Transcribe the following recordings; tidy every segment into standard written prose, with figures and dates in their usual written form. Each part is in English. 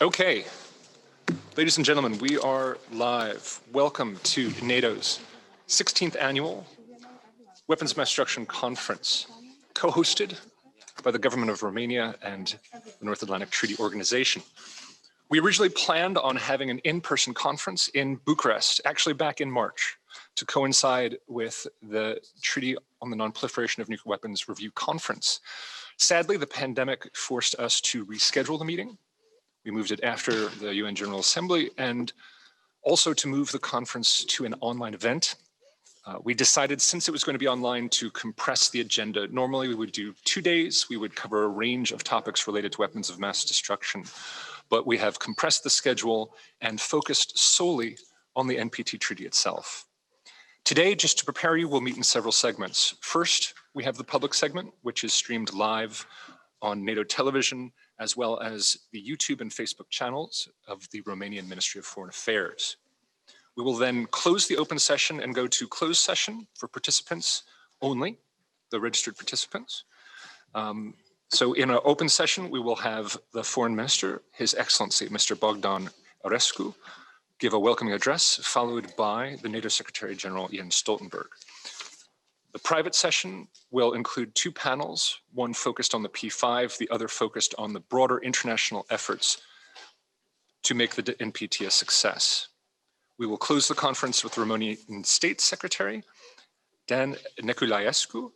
Okay, ladies and gentlemen, we are live. Welcome to NATO's 16th Annual Weapons of Mass Destruction Conference, co-hosted by the government of Romania and the North Atlantic Treaty Organization. We originally planned on having an in-person conference in Bucharest, actually back in March, to coincide with the Treaty on the Non-Proliferation of Nuclear Weapons Review Conference. Sadly, the pandemic forced us to reschedule the meeting. We moved it after the UN General Assembly, and also to move the conference to an online event. We decided, since it was going to be online, to compress the agenda. Normally, we would do 2 days. We would cover a range of topics related to weapons of mass destruction. But we have compressed the schedule and focused solely on the NPT treaty itself. Today, just to prepare you, we'll meet in several segments. First, we have the public segment, which is streamed live on NATO television, as well as the YouTube and Facebook channels of the Romanian Ministry of Foreign Affairs. We will then close the open session and go to closed session for participants only, the registered participants. So in our open session, we will have the Foreign Minister, His Excellency, Mr. Bogdan Aurescu, give a welcoming address, followed by the NATO Secretary General, Jens Stoltenberg. The private session will include 2 panels, one focused on the P5, the other focused on the broader international efforts to make the NPT a success. We will close the conference with the Romanian State Secretary, Dan Nicolaescu,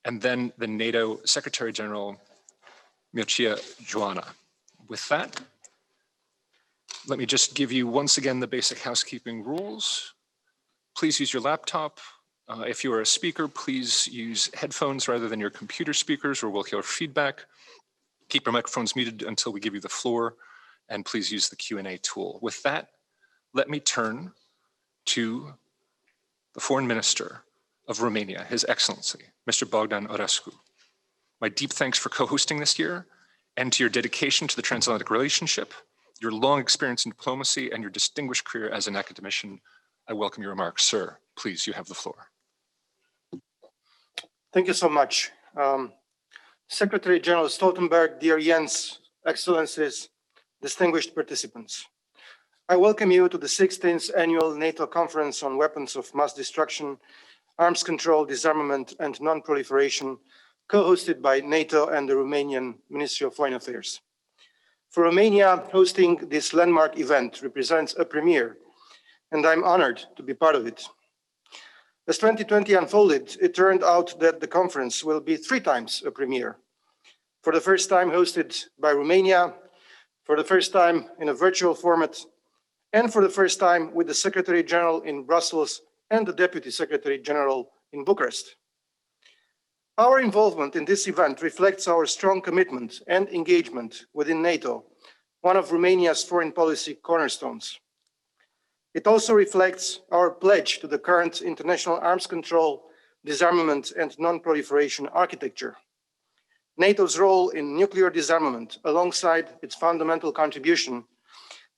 and then the NATO Secretary General, Mircea Joana. With that, let me just give you once again the basic housekeeping rules. Please use your laptop. If you are a speaker, please use headphones rather than your computer speakers, or we'll hear feedback. Keep your microphones muted until we give you the floor, and please use the Q&A tool. With that, let me turn to the Foreign Minister of Romania, His Excellency, Mr. Bogdan Aurescu. My deep thanks for co-hosting this year, and to your dedication to the transatlantic relationship, your long experience in diplomacy, and your distinguished career as an academician. I welcome your remarks. Sir, please, you have the floor. Thank you so much. Secretary General Stoltenberg, dear Jens, Excellencies, distinguished participants. I welcome you to the 16th Annual NATO Conference on Weapons of Mass Destruction, Arms Control, Disarmament, and Non-Proliferation, co-hosted by NATO and the Romanian Ministry of Foreign Affairs. For Romania, hosting this landmark event represents a premiere, and I'm honored to be part of it. As 2020 unfolded, it turned out that the conference will be 3 times a premiere. For the first time hosted by Romania, for the first time in a virtual format, and for the first time with the Secretary General in Brussels and the Deputy Secretary General in Bucharest. Our involvement in this event reflects our strong commitment and engagement within NATO, one of Romania's foreign policy cornerstones. It also reflects our pledge to the current international arms control, disarmament, and non-proliferation architecture. NATO's role in nuclear disarmament, alongside its fundamental contribution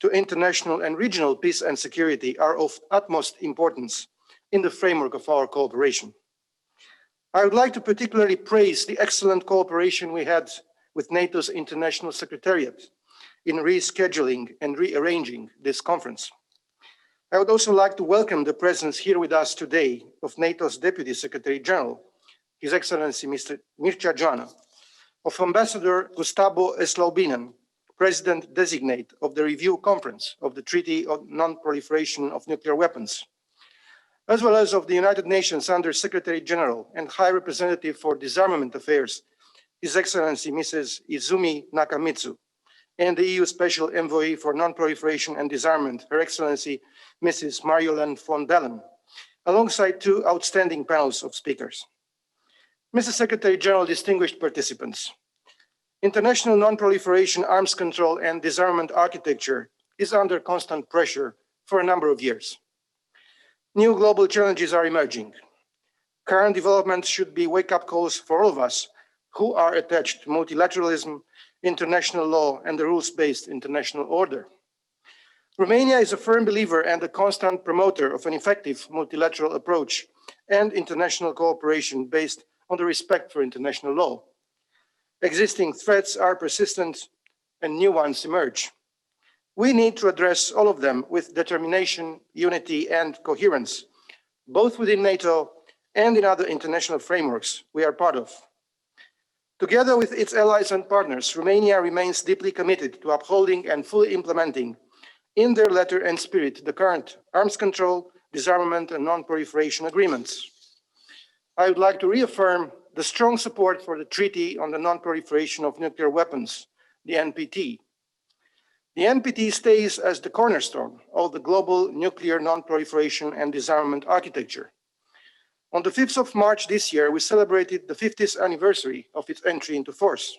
to international and regional peace and security, are of utmost importance in the framework of our cooperation. I would like to particularly praise the excellent cooperation we had with NATO's International Secretariat in rescheduling and rearranging this conference. I would also like to welcome the presence here with us today of NATO's Deputy Secretary General, His Excellency Mr. Mircea Joana, of Ambassador Gustavo Eslaubinen, President-designate of the Review Conference of the Treaty on Non-Proliferation of Nuclear Weapons, as well as of the United Nations Under-Secretary General and High Representative for Disarmament Affairs, His Excellency Mrs. Izumi Nakamitsu, and the EU Special Envoy for Non-Proliferation and Disarmament, Her Excellency Mrs. Marjolijn von Bellen, alongside 2 outstanding panels of speakers. Mr. Secretary General, distinguished participants, international non-proliferation, arms control, and disarmament architecture is under constant pressure for a number of years. New global challenges are emerging. Current developments should be wake-up calls for all of us who are attached to multilateralism, international law, and the rules-based international order. Romania is a firm believer and a constant promoter of an effective multilateral approach and international cooperation based on the respect for international law. Existing threats are persistent and new ones emerge. We need to address all of them with determination, unity, and coherence, both within NATO and in other international frameworks we are part of. Together with its allies and partners, Romania remains deeply committed to upholding and fully implementing, in their letter and spirit, the current arms control, disarmament, and non-proliferation agreements. I would like to reaffirm the strong support for the Treaty on the Non-Proliferation of Nuclear Weapons, the NPT. The NPT stays as the cornerstone of the global nuclear non-proliferation and disarmament architecture. On the 5th of March this year, we celebrated the 50th anniversary of its entry into force.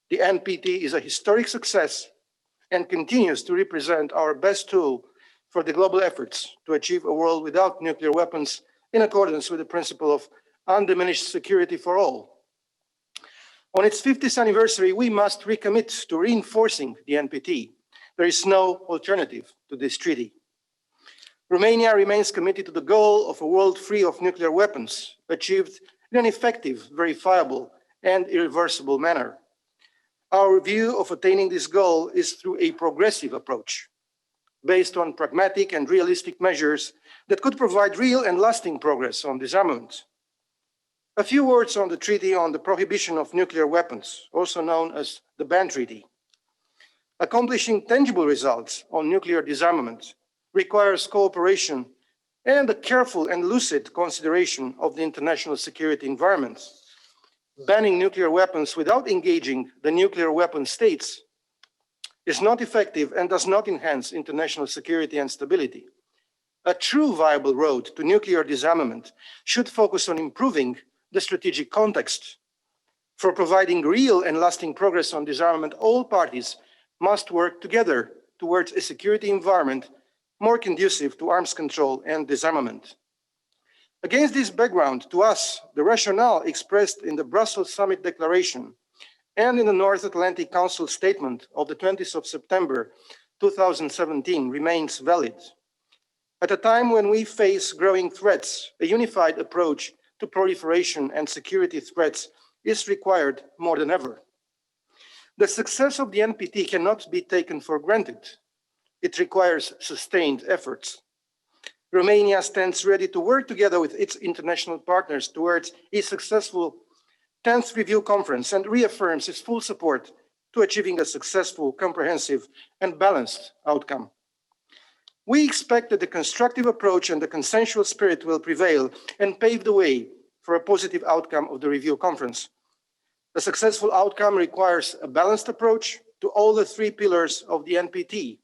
The NPT is a historic success and continues to represent our best tool for the global efforts to achieve a world without nuclear weapons in accordance with the principle of undiminished security for all. On its 50th anniversary, we must recommit to reinforcing the NPT. There is no alternative to this treaty. Romania remains committed to the goal of a world free of nuclear weapons, achieved in an effective, verifiable, and irreversible manner. Our view of attaining this goal is through a progressive approach, based on pragmatic and realistic measures that could provide real and lasting progress on disarmament. A few words on the Treaty on the Prohibition of Nuclear Weapons, also known as the Ban Treaty. Accomplishing tangible results on nuclear disarmament requires cooperation and a careful and lucid consideration of the international security environment. Banning nuclear weapons without engaging the nuclear weapon states is not effective and does not enhance international security and stability. A true viable road to nuclear disarmament should focus on improving the strategic context. For providing real and lasting progress on disarmament, all parties must work together towards a security environment more conducive to arms control and disarmament. Against this background, to us, the rationale expressed in the Brussels Summit Declaration and in the North Atlantic Council Statement of the 20th of September 2017 remains valid. At a time when we face growing threats, a unified approach to proliferation and security threats is required more than ever. The success of the NPT cannot be taken for granted. It requires sustained efforts. Romania stands ready to work together with its international partners towards a successful 10th Review Conference and reaffirms its full support to achieving a successful, comprehensive, and balanced outcome. We expect that the constructive approach and the consensual spirit will prevail and pave the way for a positive outcome of the review conference. A successful outcome requires a balanced approach to all the three pillars of the NPT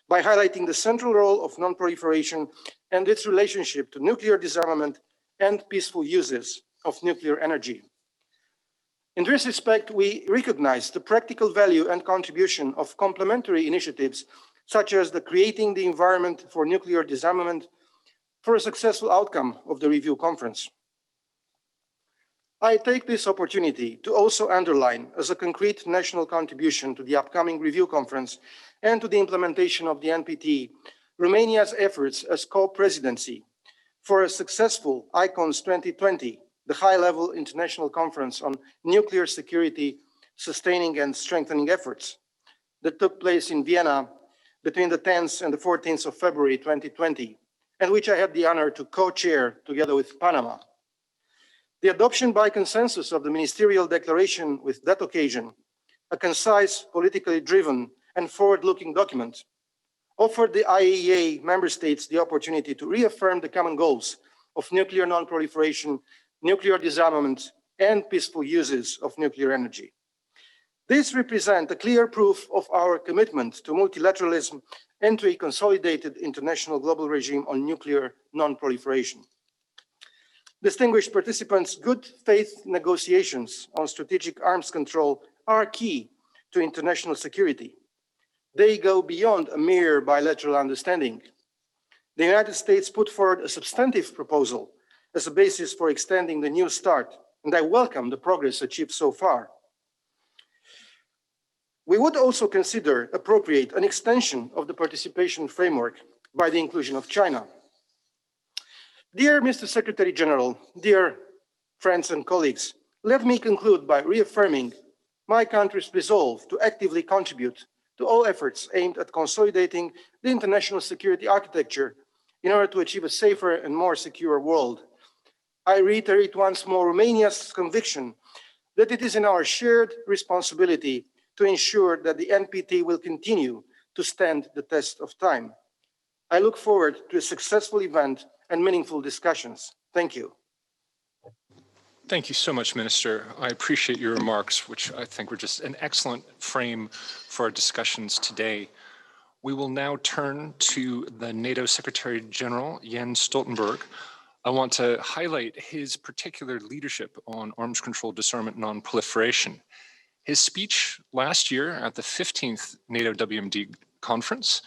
by highlighting the central role of non-proliferation and its relationship to nuclear disarmament and peaceful uses of nuclear energy. In this respect, we recognize the practical value and contribution of complementary initiatives such as the creating the environment for nuclear disarmament for a successful outcome of the review conference. I take this opportunity to also underline as a concrete national contribution to the upcoming review conference and to the implementation of the NPT, Romania's efforts as co-presidency for a successful ICONS 2020, the high-level international conference on nuclear security, sustaining and strengthening efforts that took place in Vienna between the 10th and the 14th of February 2020, and which I had the honor to co-chair together with Panama. The adoption by consensus of the ministerial declaration with that occasion, a concise, politically driven, and forward-looking document, offered the IAEA member states the opportunity to reaffirm the common goals of nuclear non-proliferation, nuclear disarmament, and peaceful uses of nuclear energy. This represents a clear proof of our commitment to multilateralism and to a consolidated international global regime on nuclear non-proliferation. Distinguished participants, good faith negotiations on strategic arms control are key to international security. They go beyond a mere bilateral understanding. The United States put forward a substantive proposal as a basis for extending the New START, and I welcome the progress achieved so far. We would also consider appropriate an extension of the participation framework by the inclusion of China. Dear Mr. Secretary General, dear friends and colleagues, let me conclude by reaffirming my country's resolve to actively contribute to all efforts aimed at consolidating the international security architecture in order to achieve a safer and more secure world. I reiterate once more Romania's conviction that it is in our shared responsibility to ensure that the NPT will continue to stand the test of time. I look forward to a successful event and meaningful discussions. Thank you. Thank you so much, Minister. I appreciate your remarks, which I think were just an excellent frame for our discussions today. We will now turn to the NATO Secretary General, Jens Stoltenberg. I want to highlight his particular leadership on arms control, disarmament, non-proliferation. His speech last year at the 15th NATO WMD conference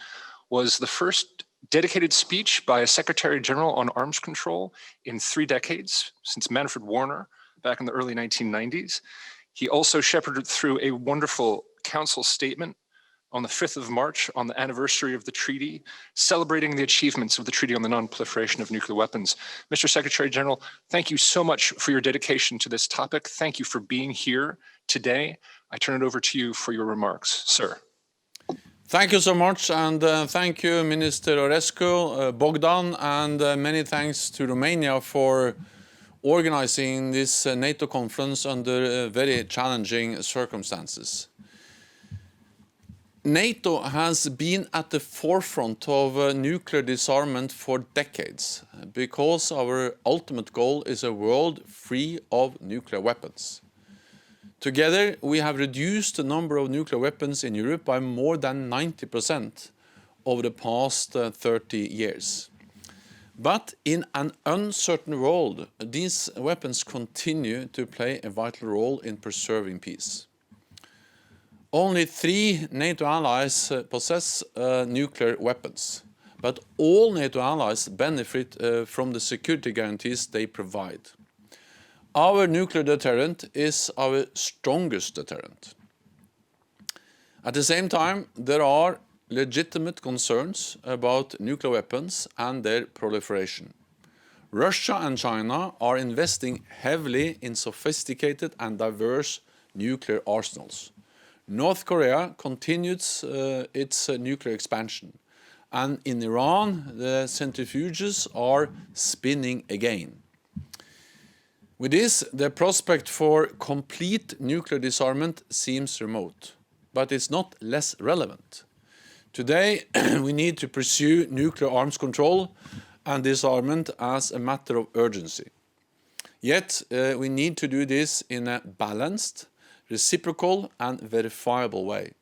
was the first dedicated speech by a Secretary General on arms control in 3 decades, since Manfred Warner back in the early 1990s. He also shepherded through a wonderful council statement on the 5th of March, on the anniversary of the treaty, celebrating the achievements of the Treaty on the Non-Proliferation of Nuclear Weapons. Mr. Secretary General, thank you so much for your dedication to this topic. Thank you for being here today. I turn it over to you for your remarks, sir. Thank you so much, and thank you, Minister Aurescu, Bogdan, and many thanks to Romania for organizing this NATO conference under very challenging circumstances. NATO has been at the forefront of nuclear disarmament for decades because our ultimate goal is a world free of nuclear weapons. Together, we have reduced the number of nuclear weapons in Europe by more than 90% over the past 30 years. But in an uncertain world, these weapons continue to play a vital role in preserving peace. Only 3 NATO allies possess nuclear weapons, but all NATO allies benefit from the security guarantees they provide. Our nuclear deterrent is our strongest deterrent. At the same time, there are legitimate concerns about nuclear weapons and their proliferation. Russia and China are investing heavily in sophisticated and diverse nuclear arsenals. North Korea continues its nuclear expansion, and in Iran the centrifuges are spinning again. With this, the prospect for complete nuclear disarmament seems remote, but it's not less relevant. Today, we need to pursue nuclear arms control and disarmament as a matter of urgency. Yet, we need to do this in a balanced, reciprocal and verifiable way.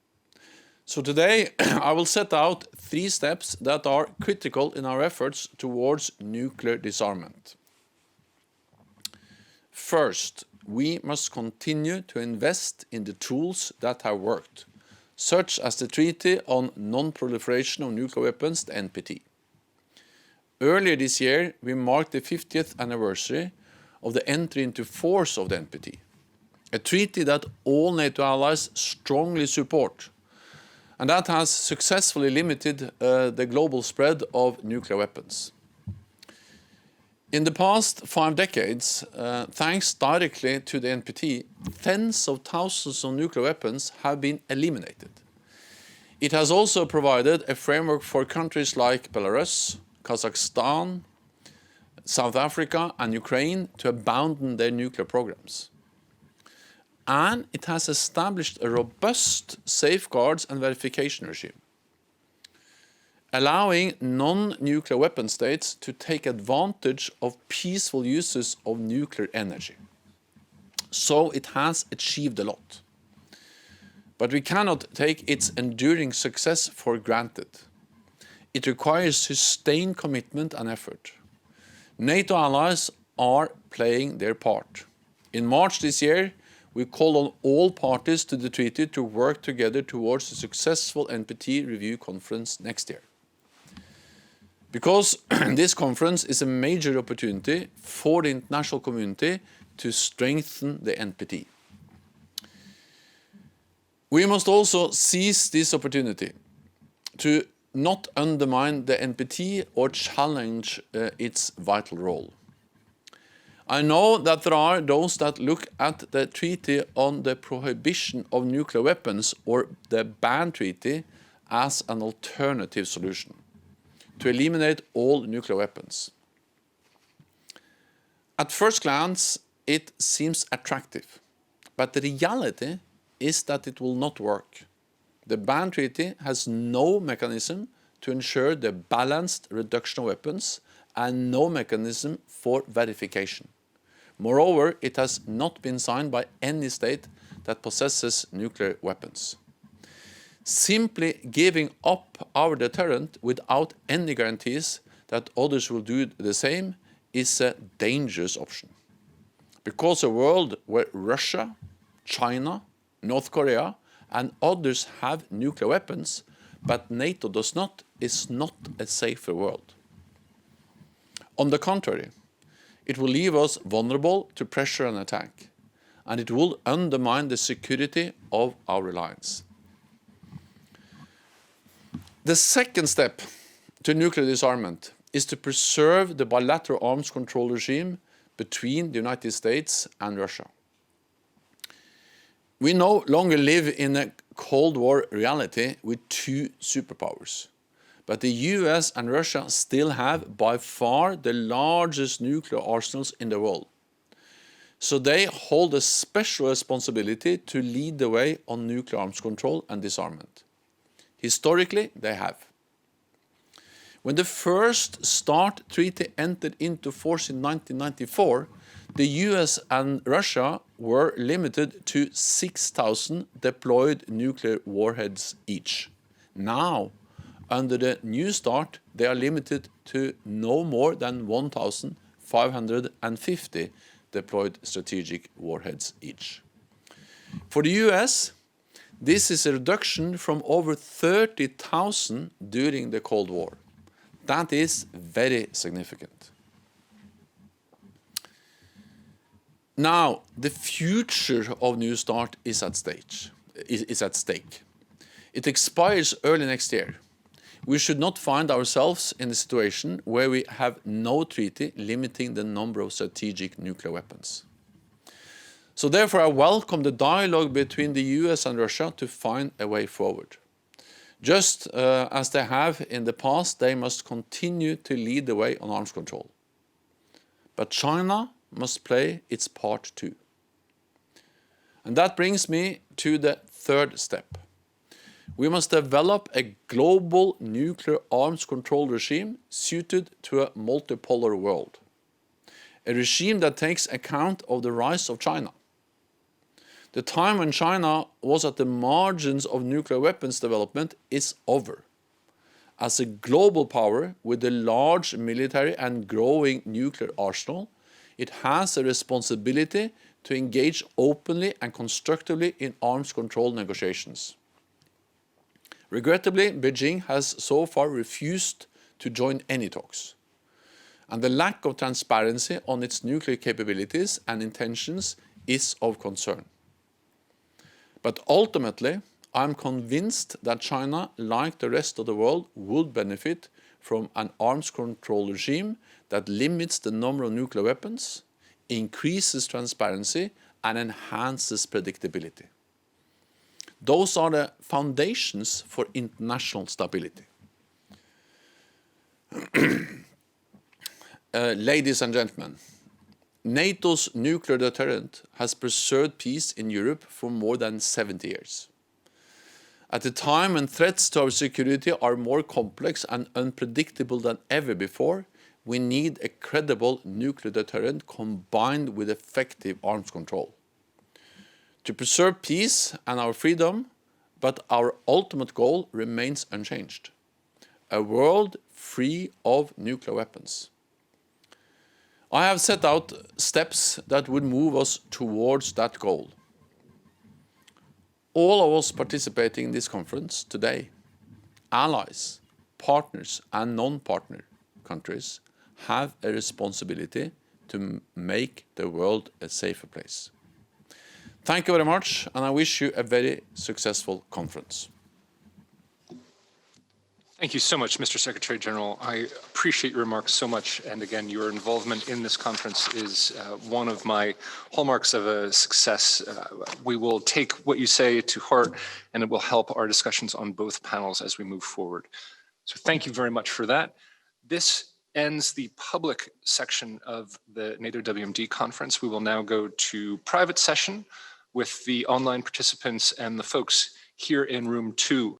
So today, I will set out 3 steps that are critical in our efforts towards nuclear disarmament. First, we must continue to invest in the tools that have worked, such as the Treaty on Non-Proliferation of Nuclear Weapons, the NPT. Earlier this year, we marked the 50th anniversary of the entry into force of the NPT, a treaty that all NATO allies strongly support, and that has successfully limited the global spread of nuclear weapons. In the past 5 decades, thanks directly to the NPT, tens of thousands of nuclear weapons have been eliminated. It has also provided a framework for countries like Belarus, Kazakhstan, South Africa and Ukraine to abandon their nuclear programs. And it has established a robust safeguards and verification regime, allowing non-nuclear weapon states to take advantage of peaceful uses of nuclear energy. So it has achieved a lot. But we cannot take its enduring success for granted. It requires sustained commitment and effort. NATO allies are playing their part. In March this year, we call on all parties to the treaty to work together towards a successful NPT review conference next year. Because this conference is a major opportunity for the international community to strengthen the NPT. We must also seize this opportunity to not undermine the NPT or challenge its vital role. I know that there are those that look at the Treaty on the Prohibition of Nuclear Weapons, or the Ban Treaty, as an alternative solution to eliminate all nuclear weapons. At first glance, it seems attractive, but the reality is that it will not work. The Ban Treaty has no mechanism to ensure the balanced reduction of weapons and no mechanism for verification. Moreover, it has not been signed by any state that possesses nuclear weapons. Simply giving up our deterrent without any guarantees that others will do the same is a dangerous option. Because a world where Russia, China, North Korea and others have nuclear weapons, but NATO does not, is not a safer world. On the contrary, it will leave us vulnerable to pressure and attack, and it will undermine the security of our alliance. The second step to nuclear disarmament is to preserve the bilateral arms control regime between the United States and Russia. We no longer live in a Cold War reality with two superpowers. But the US and Russia still have by far the largest nuclear arsenals in the world. So they hold a special responsibility to lead the way on nuclear arms control and disarmament. Historically, they have. When the first START treaty entered into force in 1994, the US and Russia were limited to 6,000 deployed nuclear warheads each. Now, under the new START, they are limited to no more than 1,550 deployed strategic warheads each. For the US, this is a reduction from over 30,000 during the Cold War. That is very significant. Now, the future of New START is at stake. It expires early next year. We should not find ourselves in a situation where we have no treaty limiting the number of strategic nuclear weapons. So therefore, I welcome the dialogue between the US and Russia to find a way forward. Just as they have in the past, they must continue to lead the way on arms control. But China must play its part too. And that brings me to the third step. We must develop a global nuclear arms control regime suited to a multipolar world. A regime that takes account of the rise of China. The time when China was at the margins of nuclear weapons development is over. As a global power with a large military and growing nuclear arsenal, it has a responsibility to engage openly and constructively in arms control negotiations. Regrettably, Beijing has so far refused to join any talks, and the lack of transparency on its nuclear capabilities and intentions is of concern. But ultimately, I am convinced that China, like the rest of the world, would benefit from an arms control regime that limits the number of nuclear weapons, increases transparency, and enhances predictability. Those are the foundations for international stability. Ladies and gentlemen, NATO's nuclear deterrent has preserved peace in Europe for more than 70 years. At a time when threats to our security are more complex and unpredictable than ever before, we need a credible nuclear deterrent combined with effective arms control. To preserve peace and our freedom, but our ultimate goal remains unchanged: a world free of nuclear weapons. I have set out steps that would move us towards that goal. All of us participating in this conference today, allies, partners and non-partner countries, have a responsibility to make the world a safer place. Thank you very much, and I wish you a very successful conference. Thank you so much, Mr. Secretary General. I appreciate your remarks so much. And again, your involvement in this conference is one of my hallmarks of a success. We will take what you say to heart, and it will help our discussions on both panels as we move forward. So thank you very much for that. This ends the public section of the NATO WMD conference. We will now go to private session with the online participants and the folks here in room 2.